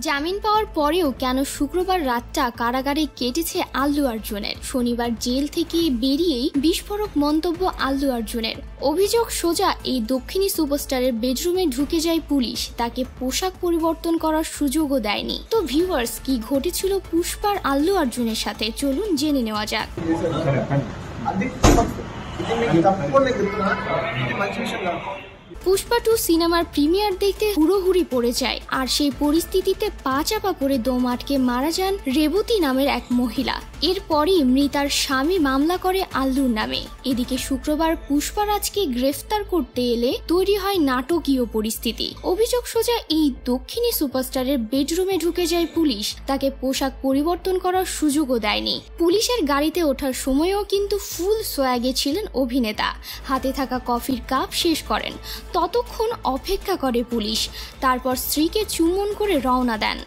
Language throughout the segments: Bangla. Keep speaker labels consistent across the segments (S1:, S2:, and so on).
S1: জামিন পাওয়ার পরেও কেন শুক্রবার রাতটা কারাগারে কেটেছে আল্লু অর্জুনের। শনিবার জেল থেকে বেরিয়েই বিস্ফোরক মন্তব্য আল্লু অর্জুনের। অভিযোগ সোজা এই দক্ষিণী সুপারস্টারের বেডরুমে ঢুকে যায় পুলিশ, তাকে পোশাক পরিবর্তন করার সুযোগও দেয়নি। তো ভিউয়ার্স, কি ঘটেছিল পুষ্পার আল্লু অর্জুনের সাথে, চলুন জেনে নেওয়া যাক। পুষ্পা 2 সিনেমার প্রিমিয়ার দেখতে হুড়োহুড়ি পড়ে যায়, আর সেই পরিস্থিতিতে পা চাপা পড়ে দম আটকে মারা যান রেবতী নামের এক মহিলা। এরপরই মৃতার স্বামী মামলা করে আল্লুর নামে। এদিকে শুক্রবার পুষ্পারাজকে গ্রেফতার করতে এলে তৈরি হয় নাটকীয় পরিস্থিতি। অভিযোগ সোজা এই দক্ষিণী সুপারস্টারের বেডরুমে ঢুকে যায় পুলিশ, তাকে পোশাক পরিবর্তন করার সুযোগও দেয়নি। পুলিশের গাড়িতে ওঠার সময়ও কিন্তু ফুল সোয়াগে ছিলেন অভিনেতা। হাতে থাকা কফির কাপ শেষ করেন, ততক্ষণ অপেক্ষা করে পুলিশ, তারপর স্ত্রীকে চুম্বন করে রওনা দেন।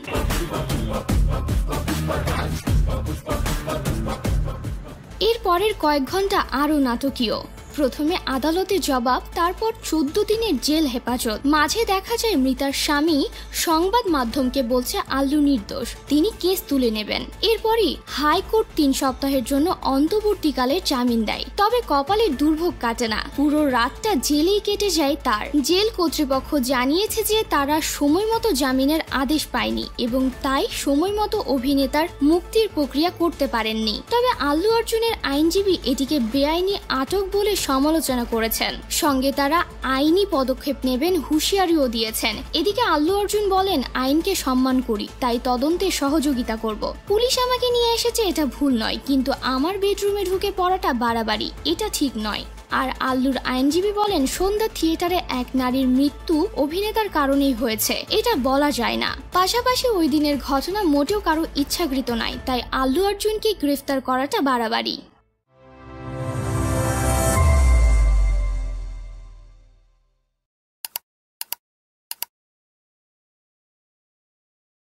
S1: এর পরের কয়েক ঘন্টা আরও নাটকীয়। প্রথমে আদালতে জবাব, তারপর 14 দিনের জেল হেফাজত। মাঝে দেখা যায় মৃতার স্বামী সংবাদ মাধ্যমকে বলছে আল্লু নির্দোষ, তিনি কেস তুলে নেবেন। এরপরই হাইকোর্ট 3 সপ্তাহের জন্য অন্তর্বর্তীকালে জামিন দেয়। তবে কপালের দুর্ভোগ কাটে না, পুরো রাতটা জেলেই কেটে যায় তার। জেল কর্তৃপক্ষ জানিয়েছে যে তারা সময় মতো জামিনের আদেশ পায়নি এবং তাই সময় মতো অভিনেতার মুক্তির প্রক্রিয়া করতে পারেননি। তবে আল্লু অর্জুনের আইনজীবী এটিকে বেআইনি আটক বলে সমালোচনা করেছেন, সঙ্গে তারা আইনি পদক্ষেপ নেবেন হুঁশিয়ারিও দিয়েছেন। এদিকে আল্লু অর্জুন বলেন, আইনকে সম্মান করি, তাই তদন্তে সহযোগিতা করব। পুলিশ আমাকে নিয়ে এসেছে, এটা ভুল নয়, কিন্তু আমার বেডরুমে ঢুকে পড়াটা বাড়াবাড়ি, এটা ঠিক নয়। আর আল্লুর আইনজীবী বলেন, সন্ধ্যা থিয়েটারে এক নারীর মৃত্যু অভিনেতার কারণেই হয়েছে, এটা বলা যায় না। পাশাপাশি ওই দিনের ঘটনা মোটেও কারো ইচ্ছাকৃত নয়, তাই আল্লু অর্জুনকে গ্রেফতার করাটা বাড়াবাড়ি।